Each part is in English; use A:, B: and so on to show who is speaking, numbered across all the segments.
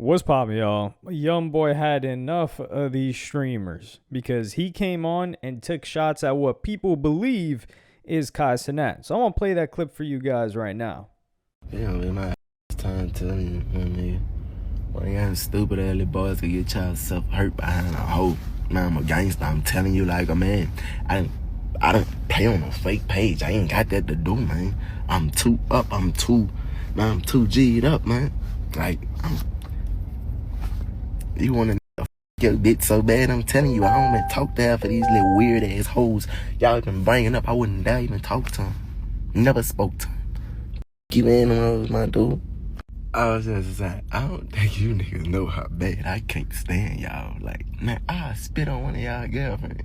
A: What's poppin', y'all? YoungBoy had enough of these streamers because he came on and took shots at what people believe is Cenat. So I'm gonna play that clip for you guys right now.
B: Yeah, man, my time telling you, man. When you stupid early boys can get yourself hurt behind a hoe. Man, I'm a gangster. I'm telling you like a man. I don't play on a fake page. I ain't got that to do, man. I'm too up. I'm too G'd up, man. Like, you wanna your bitch so bad, I'm telling you, I don't even talk to her for these little weird ass hoes y'all been bringing up. I wouldn't dare even talk to him. Never spoke to him. Keep animals, my dude. I was just saying, I don't think you niggas know how bad I can't stand y'all. Like, man, I spit on one of y'all girlfriends.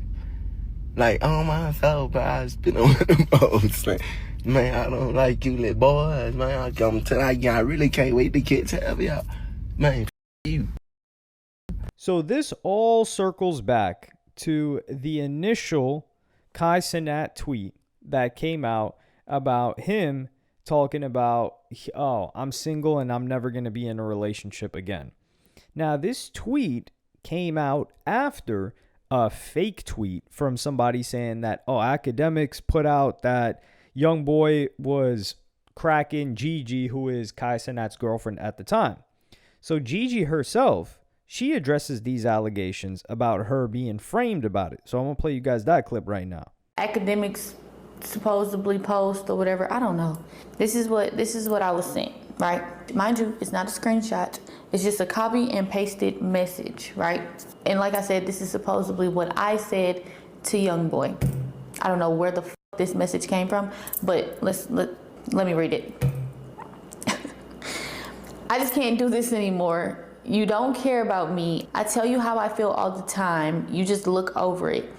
B: Like, on my soul, but I spit on one of them hoes. Like, man, I don't like you little boys, man. I come to I really can't wait to get to y'all. Man, you.
A: So this all circles back to the initial Cenat tweet that came out about him talking about, oh, I'm single and I'm never going to be in a relationship again. Now, this tweet came out after a fake tweet from somebody saying that, oh, Akademiks put out that YoungBoy was cracking Gigi, who is Cenat's girlfriend at the time. So Gigi herself, she addresses these allegations about her being framed about it. So I'm going to play you guys that clip right now.
C: Akademiks supposedly post or whatever, I don't know. This is what I was sent, right? Mind you, it's not a screenshot. It's just a copy and pasted message, right? And like I said, this is supposedly what I said to YoungBoy. I don't know where the this message came from, but let me read it. I just can't do this anymore. You don't care about me. I tell you how I feel all the time. You just look over it.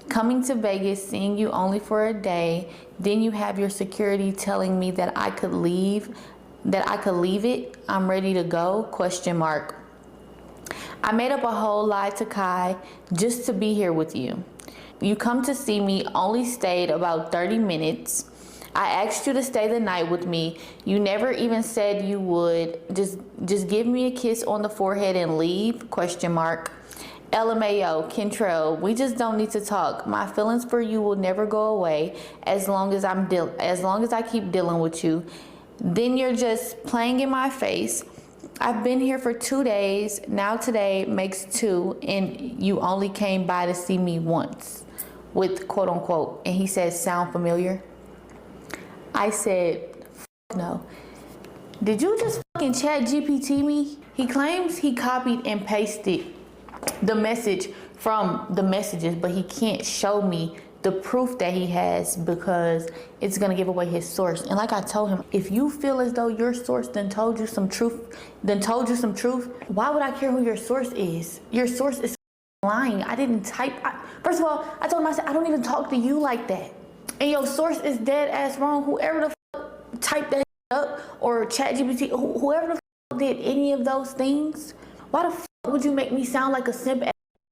C: Coming to Vegas, seeing you only for a day, then you have your security telling me that I could leave it. I'm ready to go, ? I made up a whole lie to Kai just to be here with you. You come to see me, only stayed about 30 minutes. I asked you to stay the night with me. You never even said you would. Just give me a kiss on the forehead and leave, ? LMAO, Kentrell, we just don't need to talk. My feelings for you will never go away as long as I keep dealing with you. Then you're just playing in my face. I've been here for 2 days. Now today makes 2, and you only came by to see me once with quote unquote. And he says, sound familiar? I said, no. Did you just fucking chat GPT me? He claims he copied and pasted the message from the messages, but he can't show me the proof that he has because it's gonna give away his source. And like I told him, if you feel as though your source told you some truth, why would I care who your source is? Your source is lying. I didn't type. First of all, I told him, I said, I don't even talk to you like that. And your source is dead ass wrong. Whoever the typed that up or ChatGPT, whoever the did any of those things, why the would you make me sound like a simp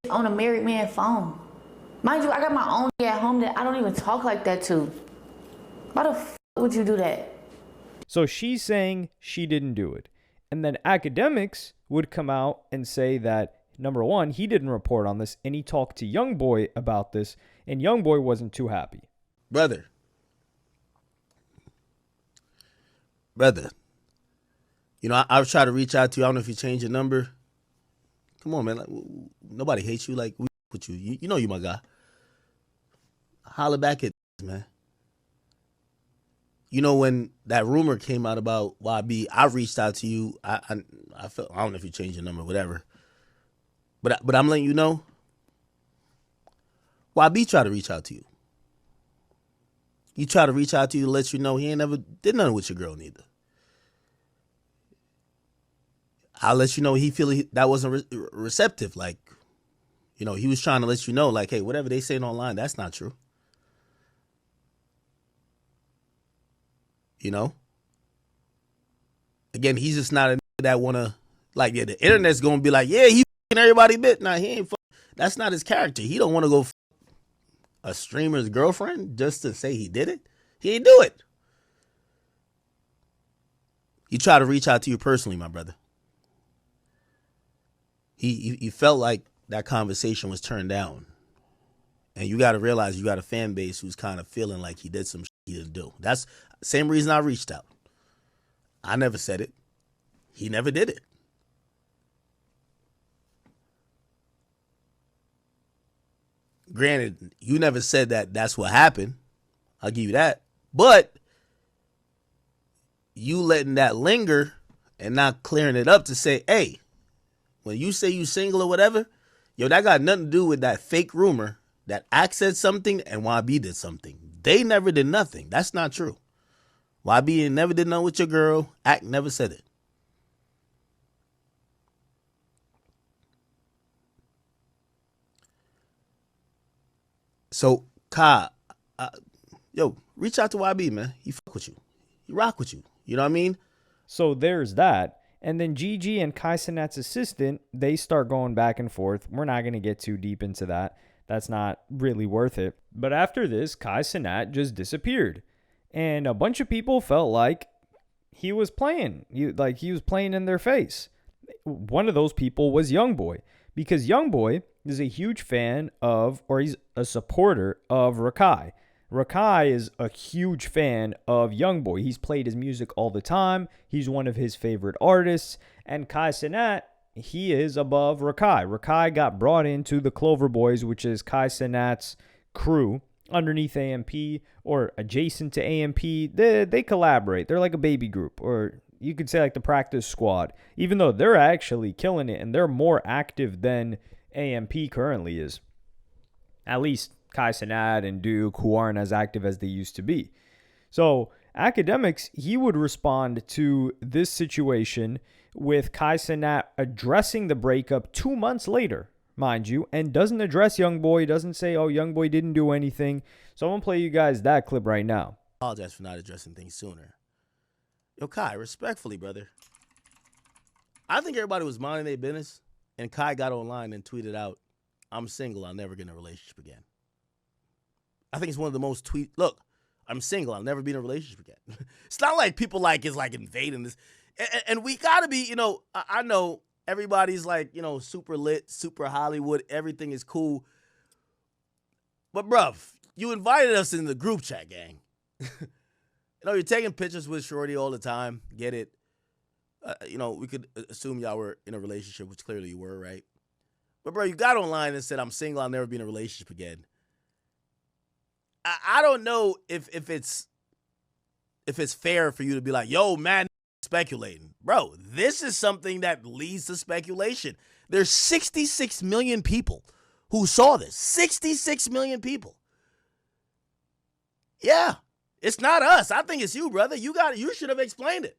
C: on a married man phone? Mind you, I got my own at home that I don't even talk like that to. Why the would you do that?
A: So she's saying she didn't do it. And then Akademiks would come out and say that, number one, he didn't report on this, and he talked to YoungBoy about this, and YoungBoy wasn't too happy.
D: Brother, you know, I've tried to reach out to you. I don't know if you changed your number. Come on, man. Like, nobody hates you. Like, we with you. You know you my guy. Holler back at man. You know, when that rumor came out about YB, I reached out to you. I felt, I don't know if you changed your number, whatever. But I'm letting you know. YB tried to reach out to you. He tried to reach out to you to let you know he ain't never did nothing with your girl neither. I'll let you know he feel that wasn't receptive. Like, you know, he was trying to let you know, like, hey, whatever they saying online, that's not true. You know? Again, he's just not a nigga that want to, like, yeah, the internet's going to be like, yeah, he f***ing everybody bit. Nah, he ain't that's not his character. He don't want to go a streamer's girlfriend just to say he did it. He ain't do it. He tried to reach out to you personally, my brother. He felt like that conversation was turned down. And you got to realize you got a fan base who's kind of feeling like he did some shit he didn't do. That's the same reason I reached out. I never said it. He never did it. Granted, you never said that that's what happened. I'll give you that. But you letting that linger and not clearing it up to say, hey, when you say you single or whatever, yo, that got nothing to do with that fake rumor that Ack said something and YB did something. They never did nothing. That's not true. YB never did nothing with your girl. Ack never said it. So, Kai, yo, reach out to YB, man. He fuck with you. He rock with you. You know what I mean?
A: So there's that. And then Gigi and Kai Cenat's assistant, they start going back and forth. We're not going to get too deep into that. That's not really worth it. But after this, Kai Cenat just disappeared. And a bunch of people felt like he was playing. He was playing in their face. One of those people was YoungBoy. Because YoungBoy is a huge fan of, or he's a supporter of Rakai. Rakai is a huge fan of YoungBoy. He's played his music all the time. He's one of his favorite artists. And Kai Cenat, he is above Rakai. Rakai got brought into the Clover Boys, which is Kai Cenat's crew underneath AMP or adjacent to AMP. They collaborate. They're like a baby group, or you could say like the practice squad, even though they're actually killing it and they're more active than AMP currently is. At least Kai Cenat and Duke, who aren't as active as they used to be. So Akademiks, he would respond to this situation with Kai Cenat addressing the breakup 2 months later, mind you, and doesn't address YoungBoy, doesn't say, oh, YoungBoy didn't do anything. So I'm going to play you guys that clip right now.
D: Apologize for not addressing things sooner. Yo, Kai, respectfully, brother. I think everybody was minding their business, and Kai got online and tweeted out, I'm single, I'll never get in a relationship again. I think it's one of the most look, I'm single, I'll never be in a relationship again. It's not like people is invading this. And we got to be, I know everybody's super lit, super Hollywood, everything is cool. But bruv, you invited us in the group chat, gang. You're taking pictures with Shorty all the time. Get it. We could assume y'all were in a relationship, which clearly you were, right? But bro, you got online and said, I'm single, I'll never be in a relationship again. I don't know if it's fair for you to be like, yo, man, speculating. Bro, this is something that leads to speculation. There's 66 million people who saw this. 66 million people. Yeah, it's not us. I think it's you, brother. You should have explained it.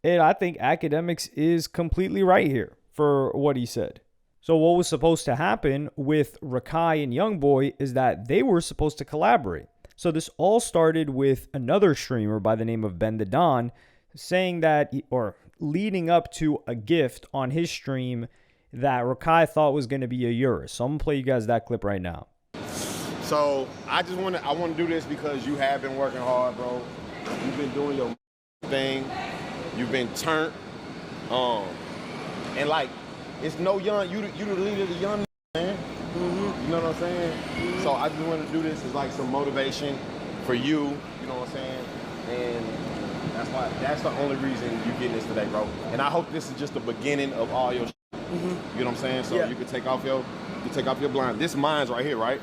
A: And I think Akademiks is completely right here for what he said. So what was supposed to happen with Rakai and YoungBoy is that they were supposed to collaborate. So this all started with another streamer by the name of Ben the Don saying that, or leading up to a gift on his stream that Rakai thought was going to be a Urus. So I'm going to play you guys that clip right now.
E: So I want to do this because you have been working hard, bro. You've been doing your thing. You've been turned. And it's no young, you the leader of the young, man. Mm-hmm. You know what I'm saying? Mm-hmm. So I just want to do this as some motivation for you. You know what I'm saying? And that's the only reason you getting this today, bro. And I hope this is just the beginning of all your. Mm-hmm. You know what I'm saying? So you can take off your blind. This mine's right here, right?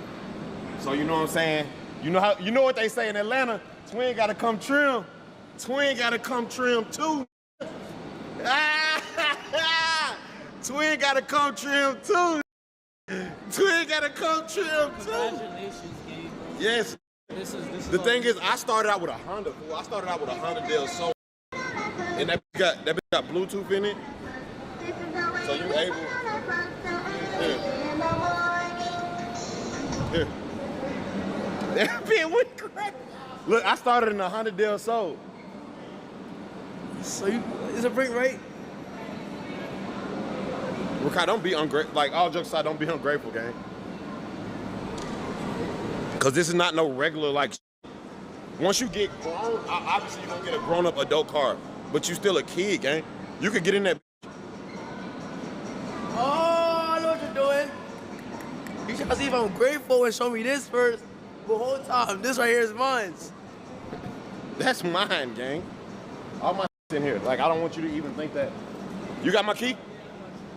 E: So you know what I'm saying? You know what they say in Atlanta? Twin gotta come trim. Twin gotta come trim too. Twin gotta come trim too. Twin gotta come trim too.
F: Congratulations, Gabe.
E: Yes.
F: This is
E: the thing is, I started out with a Honda. I started out with a Honda Del Sol, and that bitch got Bluetooth in it. So you able? Here. That bitch went crazy. Look, I started in a Honda Del Sol.
F: So is it break right?
E: Rakai, don't be ungrateful. All jokes aside, don't be ungrateful, gang. Cause this is not no regular Once you get grown, obviously you don't get a grown-up adult car, but you still a kid, gang. You could get in that.
F: Oh, I see if I'm grateful and show me this first. The whole time, this right here is mine.
E: That's mine, gang. All my in here. Like, I don't want you to even think that. You got my key?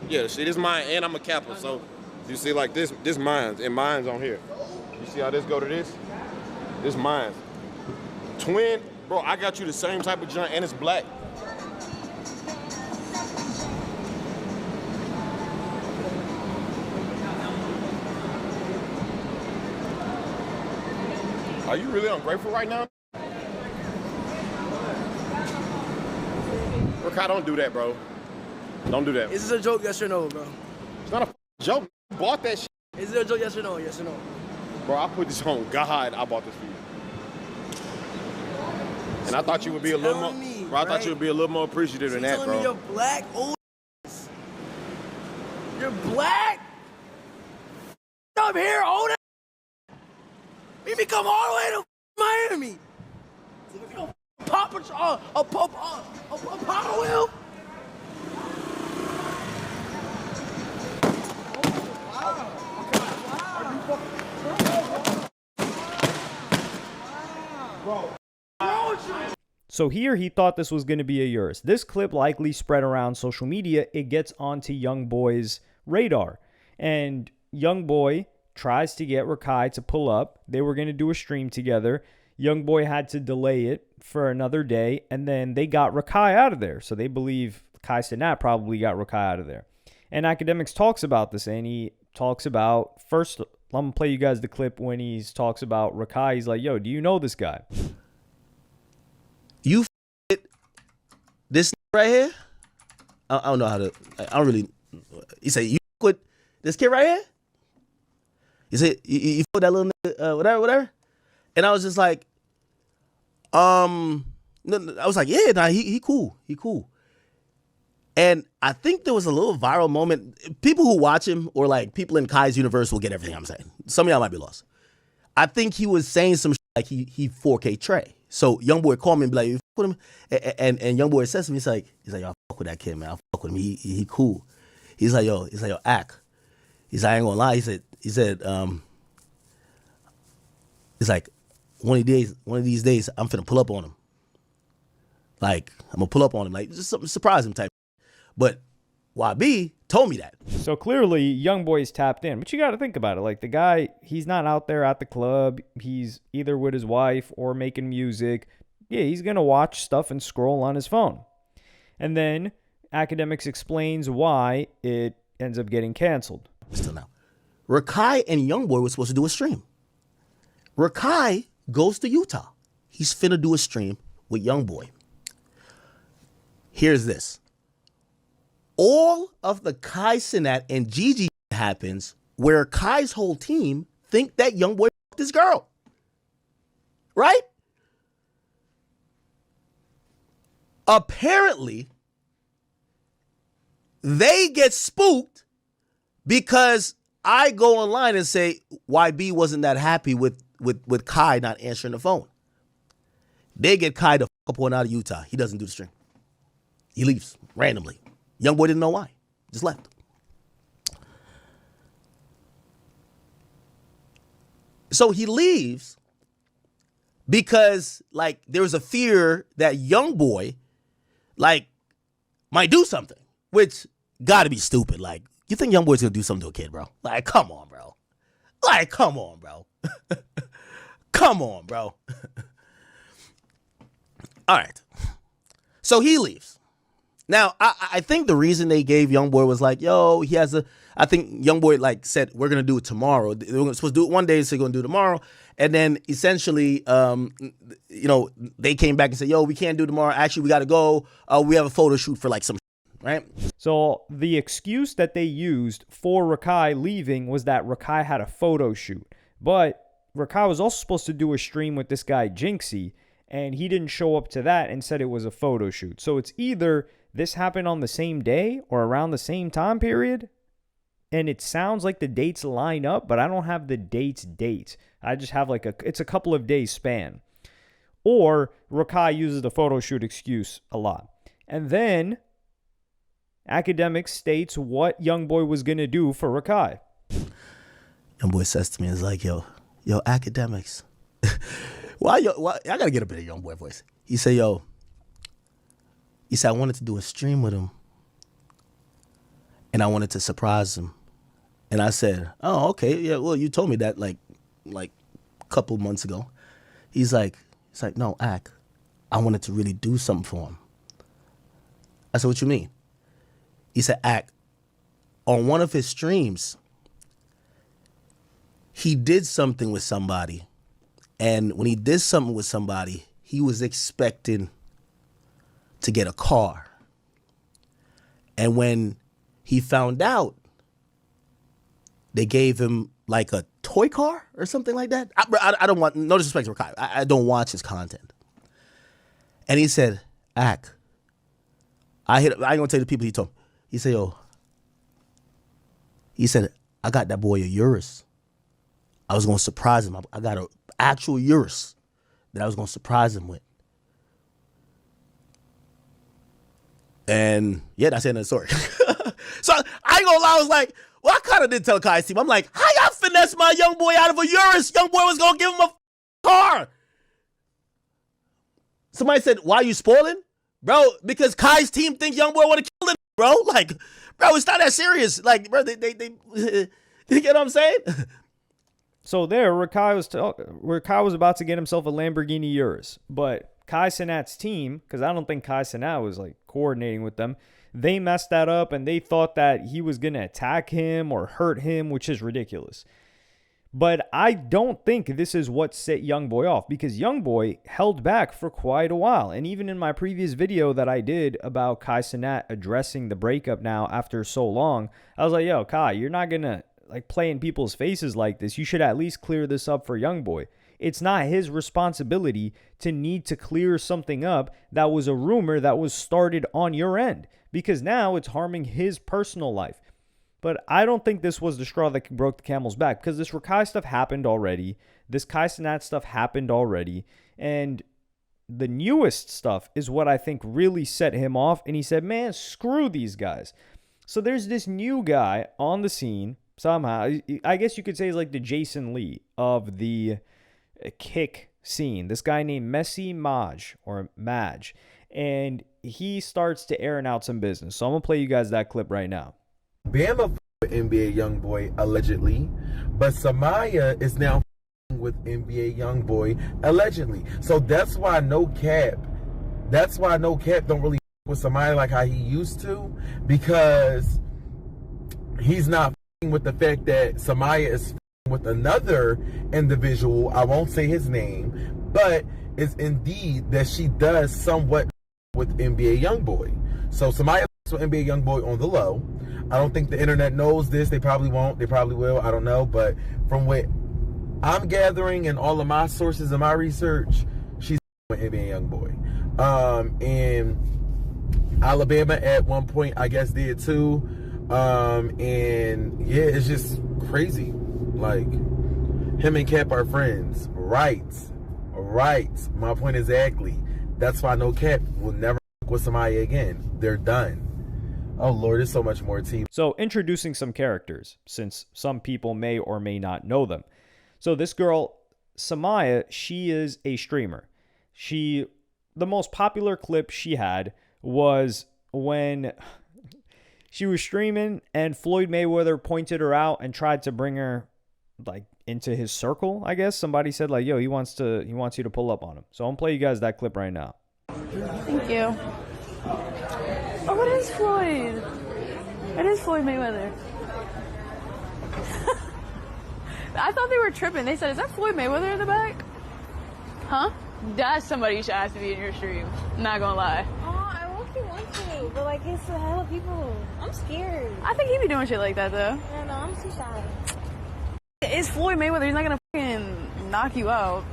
E: Yeah, shit is mine, and I'm a Kappa. So, you see, like, this mine's, and mine's on here. You see how this go to this? This mine's. Twin, bro, I got you the same type of junk, and it's black. Are you really ungrateful right now? Rakai, don't do that, bro. Don't do that.
F: Is this a joke, yes or no, bro?
E: It's not a joke. You bought that shit.
F: Is it a joke, yes or no? Yes or no?
E: Bro, I put this on God. I bought this for you. And I thought you would be a little more, bro, I thought you would be a little more appreciative than that, bro.
F: Me you're black, old. You're black? Up here, old. Make me come all the way to Miami. Pop a power wheel.
A: So here he thought this was going to be a Urus. This clip likely spread around social media. It gets onto YoungBoy's radar. And YoungBoy tries to get Rakai to pull up. They were going to do a stream together. YoungBoy had to delay it for another day. And then they got Rakai out of there. So they believe Cenat probably got Rakai out of there. And Akademiks talks about this. And he talks about, first, I'm going to play you guys the clip when he talks about Rakai. He's like, yo, do you know this guy?
D: You this right here? I don't know how to. I don't really. He said you with this kid right here. He said you put that little whatever. And I was just like, no, I was like, yeah, nah, he cool, he cool. And I think there was a little viral moment. People who watch him or like people in Kai's universe will get everything I'm saying. Some of y'all might be lost. I think he was saying some shit like he 4K Trey. So YoungBoy called me and be like, you fuck with him? And YoungBoy says to me, he's like, yo, I fuck with that kid, man. I fuck with him. He cool. He's like, yo, act. He's like, I ain't gonna lie. He said, he's like, one of these days, I'm finna pull up on him. Like, I'm gonna pull up on him, like just something surprise him type. But YB told me that.
A: So clearly, YoungBoy's tapped in. But you got to think about it. Like, the guy, he's not out there at the club. He's either with his wife or making music. Yeah, he's going to watch stuff and scroll on his phone. And then Akademiks explains why it ends up getting canceled.
D: Still now. Rakai and YoungBoy were supposed to do a stream. Rakai goes to Utah. He's finna do a stream with YoungBoy. Here's this. All of the Cenat and Gigi happens where Kai's whole team think that YoungBoy fucked this girl. Right? Apparently, they get spooked because I go online and say YB wasn't that happy with Kai not answering the phone. They get Kai to fuck up one out of Utah. He doesn't do the stream. He leaves randomly. YoungBoy didn't know why. Just left. So he leaves because, like, there was a fear that YoungBoy, like, might do something, which gotta be stupid. Like, you think YoungBoy's gonna do something to a kid, bro? Like, come on, bro. Like, come on, bro. Come on, bro. All right. So he leaves. Now, I think the reason they gave YoungBoy was like, yo, he has a, I think YoungBoy like said, we're going to do it tomorrow. They were supposed to do it one day, so they're going to do it tomorrow. And then essentially, they came back and said, yo, we can't do it tomorrow. Actually, we got to go. We have a photo shoot for like some right?
A: So the excuse that they used for Rakai leaving was that Rakai had a photo shoot. But Rakai was also supposed to do a stream with this guy, Jinxie, and he didn't show up to that and said it was a photo shoot. So it's either this happened on the same day or around the same time period. And it sounds like the dates line up, but I don't have the dates. I just have like it's a couple of days span. Or Rakai uses the photo shoot excuse a lot. And then Akademiks states what YoungBoy was going to do for Rakai.
D: YoungBoy says to me, it's like, yo, Akademiks. Why, I gotta get a bit of YoungBoy voice. He said, I wanted to do a stream with him, and I wanted to surprise him. And I said, oh, okay, yeah, well, you told me that like a couple months ago. He's like, no, Ak, I wanted to really do something for him. I said, what you mean? He said, Ak, on one of his streams, he did something with somebody. And when he did something with somebody, he was expecting to get a car. And when he found out, they gave him like a toy car or something like that. I don't want, no disrespect to Rakai, I don't watch his content. And he said, Ak, I ain't gonna tell you the people he told. He said, I got that boy a Urus. I was gonna surprise him. I got an actual Urus that I was gonna surprise him with. And yeah, that's the end of the story. So I ain't gonna lie, I was like, well, I kind of did tell Kai's team. I'm like, how y'all finesse my YoungBoy out of a Urus? YoungBoy was gonna give him a car. Somebody said, why are you spoiling? Bro, because Kai's team think YoungBoy would have killed him, bro. Like, bro, it's not that serious. Like, bro, they you get what I'm saying?
A: So there, Rakai was about to get himself a Lamborghini Urus, but Kai Cenat's team, because I don't think Kai Cenat was like coordinating with them, they messed that up and they thought that he was going to attack him or hurt him, which is ridiculous. But I don't think this is what set YoungBoy off, because YoungBoy held back for quite a while. And even in my previous video that I did about Kai Cenat addressing the breakup now after so long, I was like, yo, Kai, you're not going to like play in people's faces like this. You should at least clear this up for YoungBoy. It's not his responsibility to need to clear something up that was a rumor that was started on your end, because now it's harming his personal life. But I don't think this was the straw that broke the camel's back, because this Rakai stuff happened already. This Kai Cenat stuff happened already. And the newest stuff is what I think really set him off. And he said, man, screw these guys. So there's this new guy on the scene somehow. I guess you could say he's like the Jason Lee of the kick scene. This guy named Messi Maj, or Maj. And he starts to airing out some business. So I'm going to play you guys that clip right now.
G: Bama with NBA YoungBoy allegedly, but Sumayah is now with NBA YoungBoy allegedly. So that's why no cap don't really with Sumayah like how he used to, because he's not with the fact that Sumayah is with another individual. I won't say his name, but it's indeed that she does somewhat with NBA YoungBoy. So Sumayah with NBA YoungBoy on the low. I don't think the internet knows this. They probably won't. They probably will. I don't know. But from what I'm gathering and all of my sources and my research, she's with NBA YoungBoy. And Alabama at one point, I guess, did too. And yeah, it's just crazy. Like, him and Cap are friends. Right. My point exactly. That's why no Cap will never with somebody again. They're done. Oh, Lord, there's so much more tea.
A: So introducing some characters, since some people may or may not know them. So this girl, Sumayah, she is a streamer. The most popular clip she had was when she was streaming and Floyd Mayweather pointed her out and tried to bring her like into his circle, I guess. Somebody said like, yo, he wants you to pull up on him. So I'm going to play you guys that clip right now.
H: Thank you. Oh, it is Floyd. It is Floyd Mayweather. I thought they were tripping. They said, is that Floyd Mayweather in the back? Huh? That's somebody you should ask to be in your stream. Not gonna lie.
I: Oh, I want to, but like it's a hell of people. I'm scared.
H: I think he be doing shit like that though.
I: I know, I'm too shy.
H: It's Floyd Mayweather. He's not gonna fucking knock you out.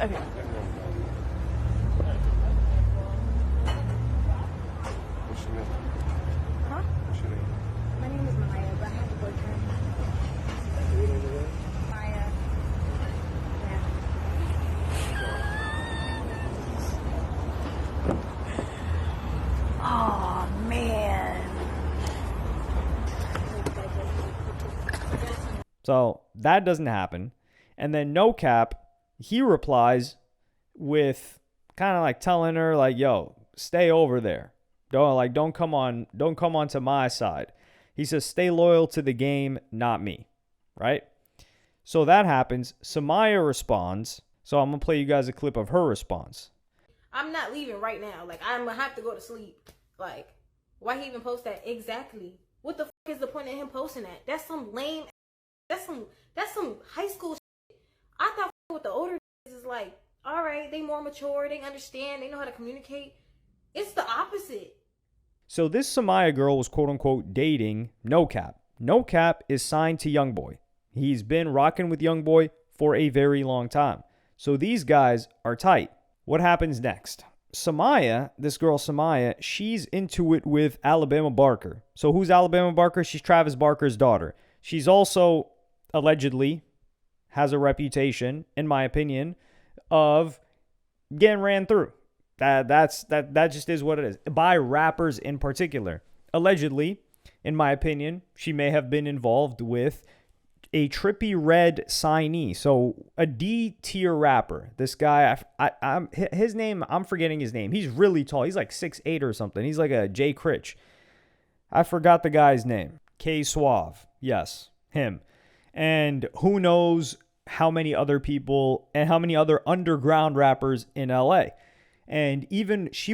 H: Okay.
E: What's your name?
I: Huh?
E: What's your name?
I: My name is Maya, but I have a boyfriend. Maya. Yeah.
H: Oh, man.
A: So that doesn't happen. And then No Cap, he replies with kind of like telling her like, yo, stay over there. Don't come on to my side. He says, stay loyal to the game, not me. Right? So that happens. Sumayah responds. So I'm going to play you guys a clip of her response.
J: I'm not leaving right now. Like, I'm gonna have to go to sleep. Like, why he even post that? Exactly. What the fuck is the point of him posting that? That's some lame. That's some high school shit. I thought with the older is like, all right, they more mature, they understand, they know how to communicate. It's the opposite.
A: So this Sumayah girl was quote unquote dating No Cap. No Cap is signed to YoungBoy. He's been rocking with YoungBoy for a very long time. So these guys are tight. What happens next? Sumayah, this girl Sumayah, she's into it with Alabama Barker. So who's Alabama Barker? She's Travis Barker's daughter. She's also allegedly has a reputation, in my opinion, of getting ran through. That just is what it is. By rappers in particular. Allegedly, in my opinion, she may have been involved with a Trippie Redd signee. So a D tier rapper. This guy, his name, I'm forgetting his name. He's really tall. He's like 6'8" or something. He's like a Jay Critch. I forgot the guy's name. K Suave. Yes, him. And who knows how many other people and how many other underground rappers in LA. And even she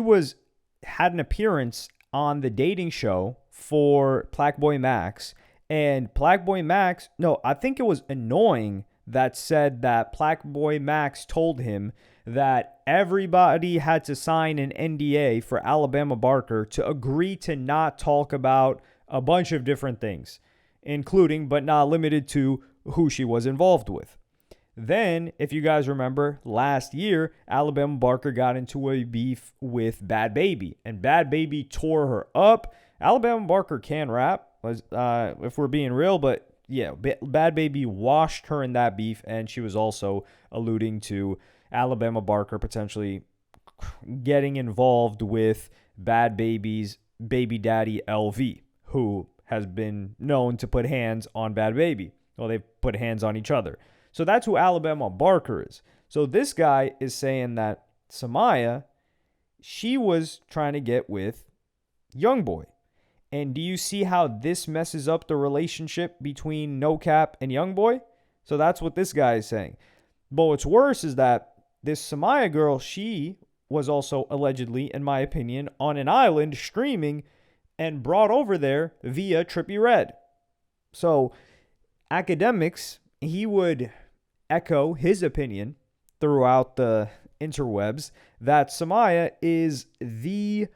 A: had an appearance on the dating show for Plaqueboy Max. And Plaqueboy Max, no, I think it was Annoying that said that Plaqueboy Max told him that everybody had to sign an NDA for Alabama Barker to agree to not talk about a bunch of different things, including but not limited to who she was involved with. Then, if you guys remember, last year, Alabama Barker got into a beef with Bad Baby, and Bad Baby tore her up. Alabama Barker can rap, if we're being real, but yeah, Bad Baby washed her in that beef, and she was also alluding to Alabama Barker potentially getting involved with Bad Baby's baby daddy LV, who has been known to put hands on Bad Baby. Well, they've put hands on each other. So that's who Alabama Barker is. So this guy is saying that Sumayah, she was trying to get with YoungBoy. And do you see how this messes up the relationship between No Cap and YoungBoy? So that's what this guy is saying. But what's worse is that this Sumayah girl, she was also allegedly, in my opinion, on an island streaming and brought over there via Trippie Redd. So Akademiks, he would echo his opinion throughout the interwebs that Sumayah is the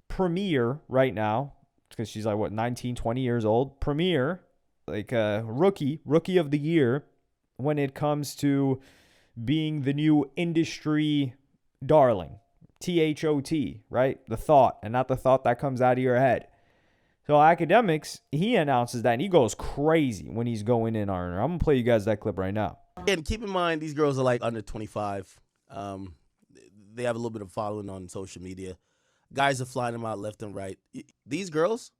A: premier right now, because she's like, 19, 20 years old, premier, like a rookie of the year when it comes to being the new industry darling. THOT, right? The thought, and not the thought that comes out of your head. So Akademiks, he announces that, and he goes crazy when he's going in on her. I'm going to play you guys that clip right now.
D: And keep in mind, these girls are like under 25. They have a little bit of following on social media. Guys are flying them out left and right. These girls,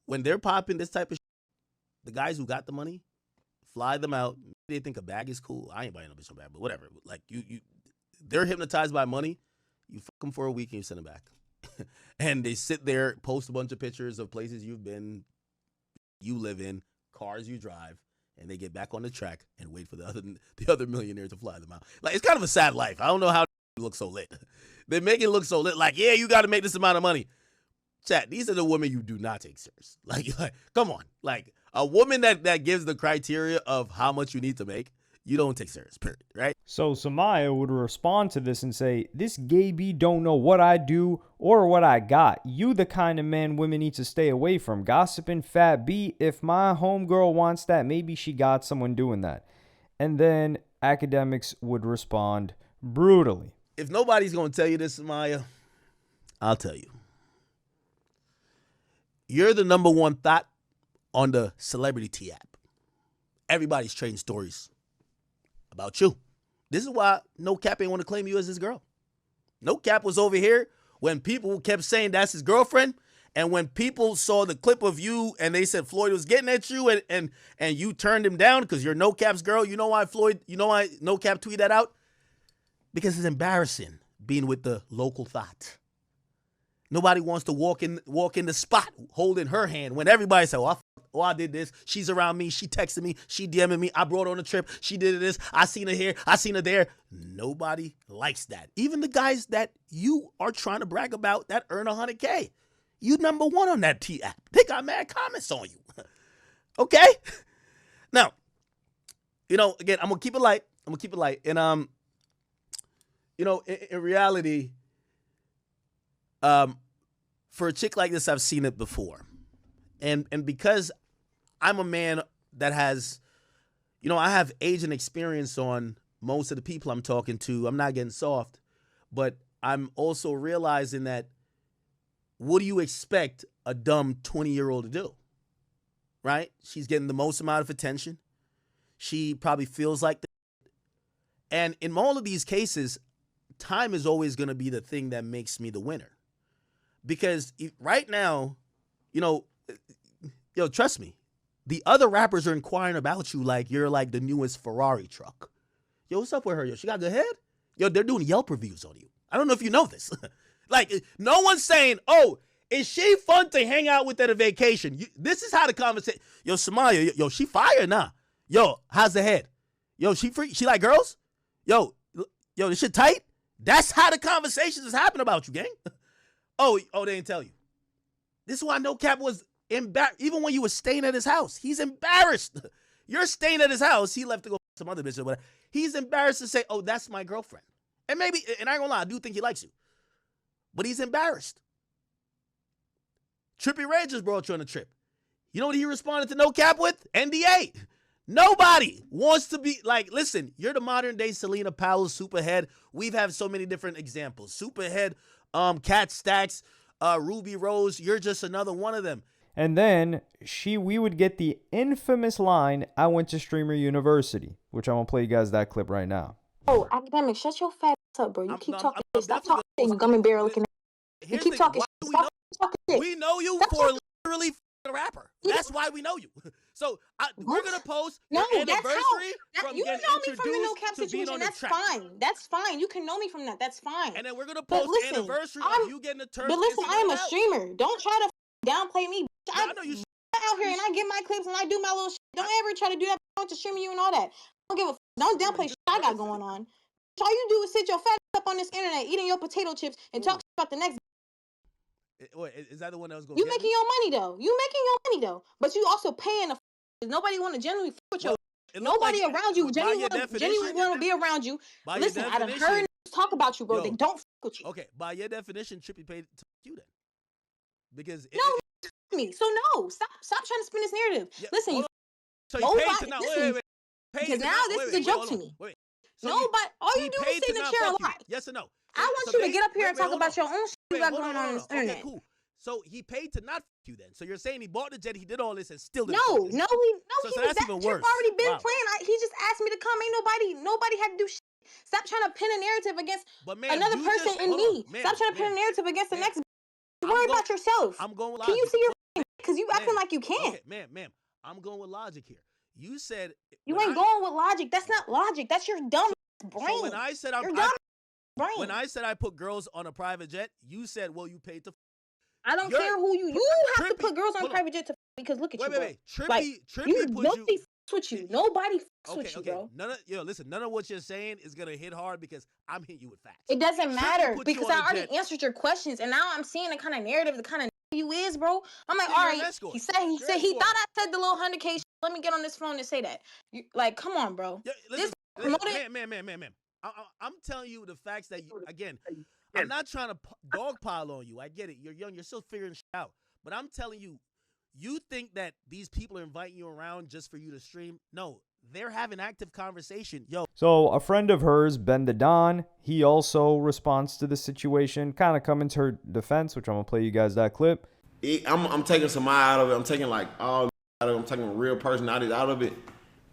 D: when they're popping this type of shit, the guys who got the money, fly them out. They think a bag is cool. I ain't buying no bitch no bag, but whatever. Like, they're hypnotized by money. You fuck them for a week and you send them back. And they sit there, post a bunch of pictures of places you've been, you live in, cars you drive, and they get back on the track and wait for the other millionaire to fly them out. Like, it's kind of a sad life. I don't know how they look so lit. They make it look so lit. Like, yeah, you got to make this amount of money. Chat, these are the women you do not take serious. Like come on. Like, a woman that gives the criteria of how much you need to make, you don't take serious, period, right?
A: So Sumayah would respond to this and say, this gay B don't know what I do or what I got. You the kind of man women need to stay away from. Gossiping fat B, if my homegirl wants that, maybe she got someone doing that. And then Akademiks would respond brutally.
D: If nobody's going to tell you this, Sumayah, I'll tell you. You're the number one thought on the Celebrity T app. Everybody's trading stories about you. This is why No Cap ain't want to claim you as his girl. No Cap was over here when people kept saying that's his girlfriend. And when people saw the clip of you and they said Floyd was getting at you and you turned him down because you're No Cap's girl, you know why No Cap tweeted that out? Because it's embarrassing being with the local thought. Nobody wants to walk in the spot holding her hand when everybody said, I did this. She's around me. She texted me. She DM'd me. I brought her on a trip. She did this. I seen her here. I seen her there. Nobody likes that. Even the guys that you are trying to brag about that earn $100K. You number one on that T app. They got mad comments on you. Okay? Now, again, I'm going to keep it light. And, in reality, for a chick like this, I've seen it before. And because I'm a man that has, I have age and experience on most of the people I'm talking to. I'm not getting soft, but I'm also realizing that what do you expect a dumb 20-year-old to do? Right? She's getting the most amount of attention. She probably feels like that. And in all of these cases, time is always going to be the thing that makes me the winner. Because right now, trust me, the other rappers are inquiring about you like you're like the newest Ferrari truck. Yo, what's up with her? Yo, she got good head? Yo, they're doing Yelp reviews on you. I don't know if you know this. Like, no one's saying, oh, is she fun to hang out with at a vacation? This is how the conversation, yo, Sumayah, yo, she fire nah. Yo, how's the head? Yo, she free? She like girls? Yo, this shit tight? That's how the conversations is happening about you, gang. Oh, they didn't tell you. This is why No Cap was embarrassed. Even when you were staying at his house, he's embarrassed. You're staying at his house. He left to go some other bitch or whatever. He's embarrassed to say, oh, that's my girlfriend. And maybe, and I ain't gonna lie, I do think he likes you. But he's embarrassed. Trippie Redd just brought you on a trip. You know what he responded to No Cap with? NDA. Nobody wants to be like, listen, you're the modern day Selena Powell, Superhead. We've had so many different examples. Superhead, Cat Stacks, Ruby Rose. You're just another one of them.
A: And then we would get the infamous line, I went to Streamer University, which I'm going to play you guys that clip right now.
J: Oh, Akademiks, shut your fat ass up, bro. You keep talking shit. Stop talking shit, you gummy bear looking at. You keep talking shit. Stop talking shit.
D: We know you for literally a rapper. That's why we know you. So we're going to post your anniversary from
J: you
D: getting
J: know me from the No
D: introduced
J: Cap
D: to being
J: situation.
D: on the
J: That's
D: track.
J: fine. That's fine. You can know me from that. That's fine.
D: And then we're going to post the anniversary of you getting a turn.
J: But listen, I am a streamer. Don't try to downplay me.
D: I know you
J: out here and I get my clips and I do my little shit. Don't ever try to do that. I want to stream you and all that. Don't give a don't downplay shit I got going on. All you do is sit your fat up on this internet eating your potato chips and talk about the next.
D: Wait, is that the one that was going?
J: You making your money though. You making your money though. But you also paying the. Nobody want to genuinely fuck with you. Nobody around you genuinely want to be around you. Listen, I done heard talk about you, bro. They don't fuck with you.
D: Okay, by your definition, Trippie paid to you then. Because
J: me. So no, stop trying to spin this narrative.
D: Yeah,
J: listen,
D: so he paid to not wait.
J: Because now this is a joke to me.
D: Wait. So
J: nobody, all you do is sit in the chair a lot.
D: Yes or no?
J: I want you to get up here and talk about your own shit you got going on this internet.
D: Okay, cool. So he paid to not fuck you then. So you're saying he bought the jet, he did all this and still didn't.
J: No,
D: he
J: was that trip already been planned. He just asked me to come. Ain't nobody had to do shit. Stop trying to pin a narrative against another person in me. Stop trying to pin a narrative against the next. Worry about yourself.
D: I'm going with
J: logic. Can you see your because you acting like you can't.
D: Okay, ma'am. I'm going with logic here. You said
J: you ain't going with logic. That's not logic. That's your dumb brain.
D: So when I said when I said I put girls on a private jet, you said, well, you paid to.
J: I don't care who you have to put girls on a private jet to because look at you, bro.
D: Wait. Trippie put you.
J: Nobody fucks with you. Nobody fucks with you, bro.
D: None of what you're saying is gonna hit hard because I'm hitting you with facts.
J: It doesn't matter because I already answered your questions and now I'm seeing the kind of narrative, the kind of you is, bro. I'm like, all right. He said he thought I said the little 100K. Let me get on this phone and say that. Like, come on, bro.
D: Listen, ma'am. I'm telling you the facts that you, again, I'm not trying to dogpile on you. I get it. You're young. You're still figuring shit out. But I'm telling you, you think that these people are inviting you around just for you to stream? No, They're having active conversation. Yo.
A: So a friend of hers, Ben the Don, he also responds to the situation, kind of coming to her defense, which I'm going to play you guys that clip.
E: I'm taking some out of it. I'm taking like all out of it. I'm taking a real personality out of it.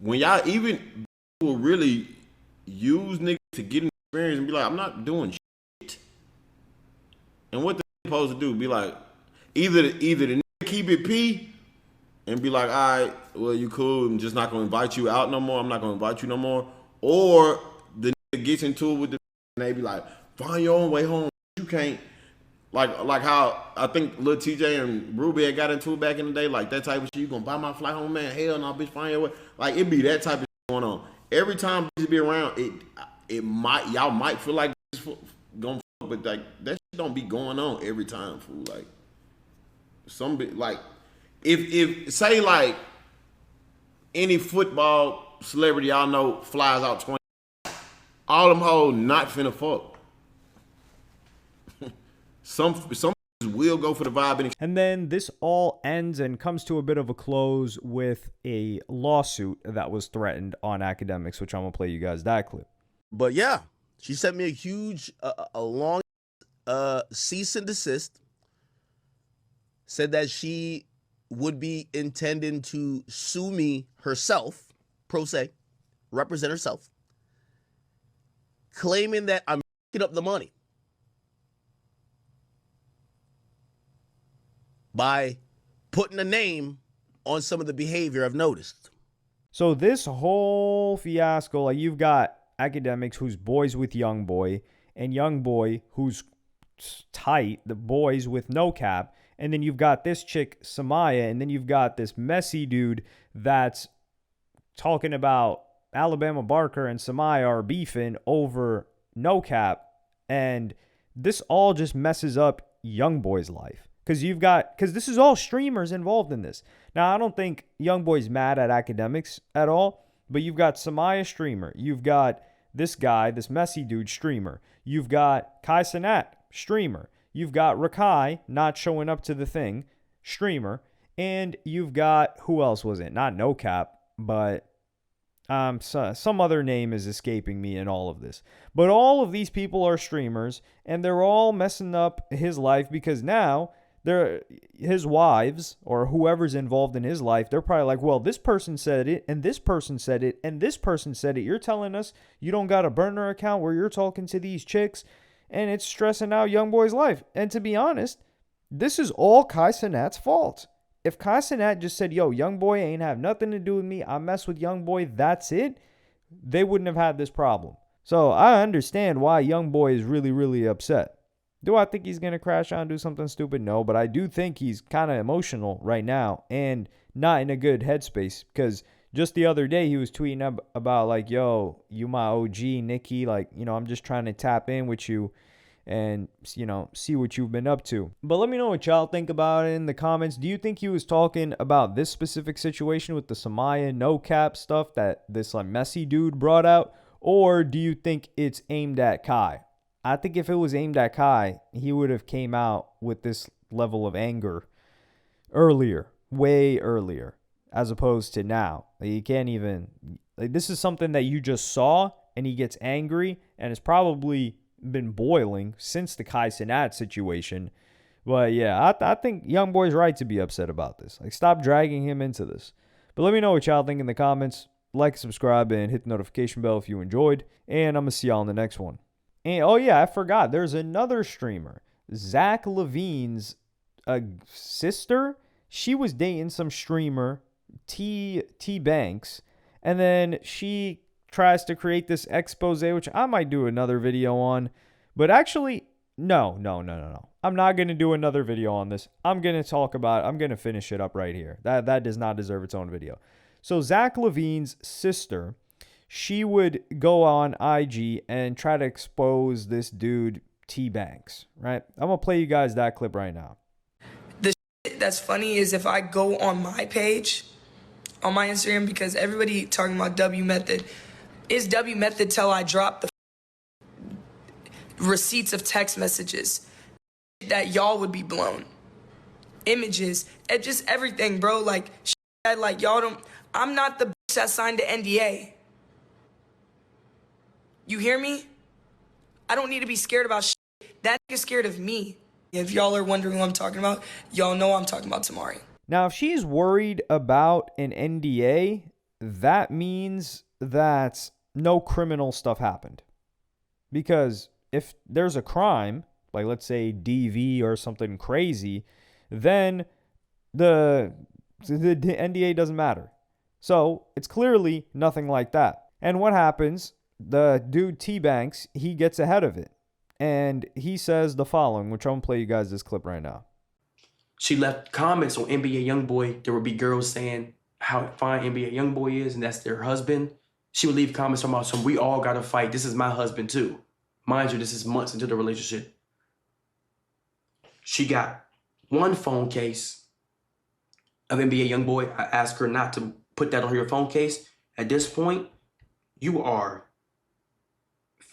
E: When y'all even will really use niggas to get an experience and be like, I'm not doing shit. And what they're supposed to do, be like, either the nigga keep it P and be like, all right, well, you cool. I'm just not going to invite you out no more. I'm not going to invite you no more. Or the nigga gets into it with the and they be like, find your own way home. You can't. Like how I think Lil TJ and Ruby had got into it back in the day, like that type of shit. You gonna buy my flight home, man? Hell no, bitch, find your way. Like it be that type of shit going on. Every time bitches be around, y'all might feel like it's gonna, but like that shit don't be going on every time, fool. Like some bit, like if say like any football celebrity y'all know flies out 20, all them hoes not finna fuck. Some will go for the vibe.
A: And then this all ends and comes to a bit of a close with a lawsuit that was threatened on Akademiks, which I'm going to play you guys that clip.
D: But yeah, she sent me a huge, a long cease and desist. Said that she would be intending to sue me herself, pro se, represent herself, claiming that I'm picking up the money by putting a name on some of the behavior I've noticed.
A: So this whole fiasco, like you've got Akademiks who's boys with YoungBoy, and YoungBoy who's tight, the boys with no cap, and then you've got this chick Sumayah, and then you've got this messy dude that's talking about Alabama Barker and Sumayah are beefing over no cap, and this all just messes up YoungBoy's life. Because this is all streamers involved in this. Now, I don't think YoungBoy's mad at Akademiks at all, but you've got Sumayah streamer. You've got this guy, this messy dude streamer. You've got Cenat streamer. You've got Rakai not showing up to the thing, streamer. And you've got, who else was it? Not No Cap, but some other name is escaping me in all of this. But all of these people are streamers, and they're all messing up his life because now his wives or whoever's involved in his life, they're probably like, well, this person said it, and this person said it, and this person said it. You're telling us you don't got a burner account where you're talking to these chicks, and it's stressing out YoungBoy's life. And to be honest, this is all Cenat's fault. If Cenat just said, yo, YoungBoy ain't have nothing to do with me, I mess with YoungBoy, that's it, they wouldn't have had this problem. So I understand why YoungBoy is really, really upset. Do I think he's going to crash out and do something stupid? No, but I do think he's kind of emotional right now and not in a good headspace, because just the other day he was tweeting about like, yo, you my OG, Nikki, like, you know, I'm just trying to tap in with you and, you know, see what you've been up to. But let me know what y'all think about it in the comments. Do you think he was talking about this specific situation with the Sumayah no cap stuff that this like messy dude brought out? Or do you think it's aimed at Kai? I think if it was aimed at Kai, he would have came out with this level of anger earlier, way earlier, as opposed to now. Like, you can't even, like, this is something that you just saw and he gets angry, and it's probably been boiling since the Cenat situation. But yeah, I think YoungBoy's right to be upset about this. Like, stop dragging him into this. But let me know what y'all think in the comments. Like, subscribe, and hit the notification bell if you enjoyed. And I'm going to see y'all in the next one. And, oh yeah, I forgot. There's another streamer. Zach Levine's sister. She was dating some streamer, T Banks. And then she tries to create this expose, which I might do another video on. But actually, no. I'm not going to do another video on this. I'm going to finish it up right here. That does not deserve its own video. So Zach Levine's sister, she would go on IG and try to expose this dude, T Banks, right? I'm going to play you guys that clip right now.
K: The shit that's funny is if I go on my page, on my Instagram, because everybody talking about W Method, it's W Method till I drop the receipts of text messages that y'all would be blown. Images, and just everything, bro. Like, shit that, like, y'all don't, I'm not the that signed the NDA. You hear me? I don't need to be scared about shit. That nigga's scared of me. If y'all are wondering who I'm talking about, y'all know I'm talking about Tamari.
A: Now, if she's worried about an NDA, that means that no criminal stuff happened. Because if there's a crime, like let's say DV or something crazy, then the NDA doesn't matter. So it's clearly nothing like that. And what happens? The dude T-Banks, he gets ahead of it. And he says the following, which I'm going to play you guys this clip right now.
L: She left comments on NBA YoungBoy. There would be girls saying how fine NBA YoungBoy is and that's their husband. She would leave comments talking about some, we all got to fight. This is my husband too. Mind you, this is months into the relationship. She got one phone case of NBA YoungBoy. I asked her not to put that on your phone case. At this point, you are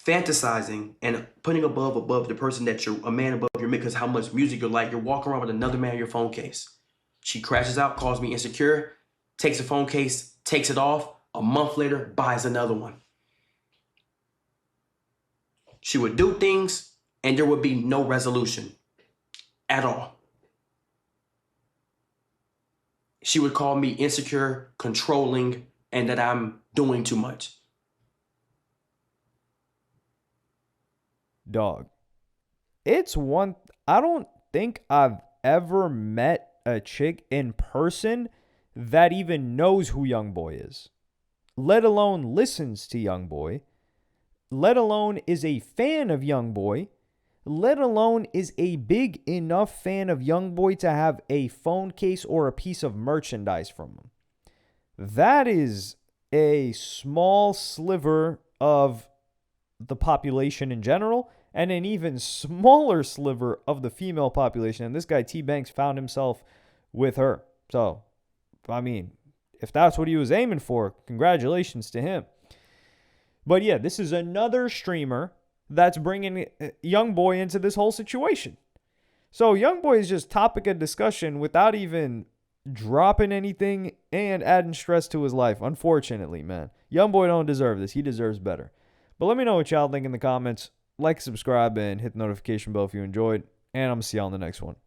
L: fantasizing and putting above the person that you're a man above your because how much music you like. You're walking around with another man on your phone case. She crashes out, calls me insecure, takes the phone case, takes it off. A month later, buys another one. She would do things and there would be no resolution at all. She would call me insecure, controlling, and that I'm doing too much.
A: Dog. I don't think I've ever met a chick in person that even knows who YoungBoy is, let alone listens to YoungBoy, let alone is a fan of YoungBoy, let alone is a big enough fan of YoungBoy to have a phone case or a piece of merchandise from him. That is a small sliver of the population in general, and an even smaller sliver of the female population. And this guy T-Banks found himself with her. So, I mean, if that's what he was aiming for, congratulations to him. But yeah, this is another streamer that's bringing YoungBoy into this whole situation. So YoungBoy is just topic of discussion without even dropping anything and adding stress to his life. Unfortunately, man. YoungBoy don't deserve this. He deserves better. But let me know what y'all think in the comments. Like, subscribe, and hit the notification bell if you enjoyed. And I'm going to see y'all in the next one.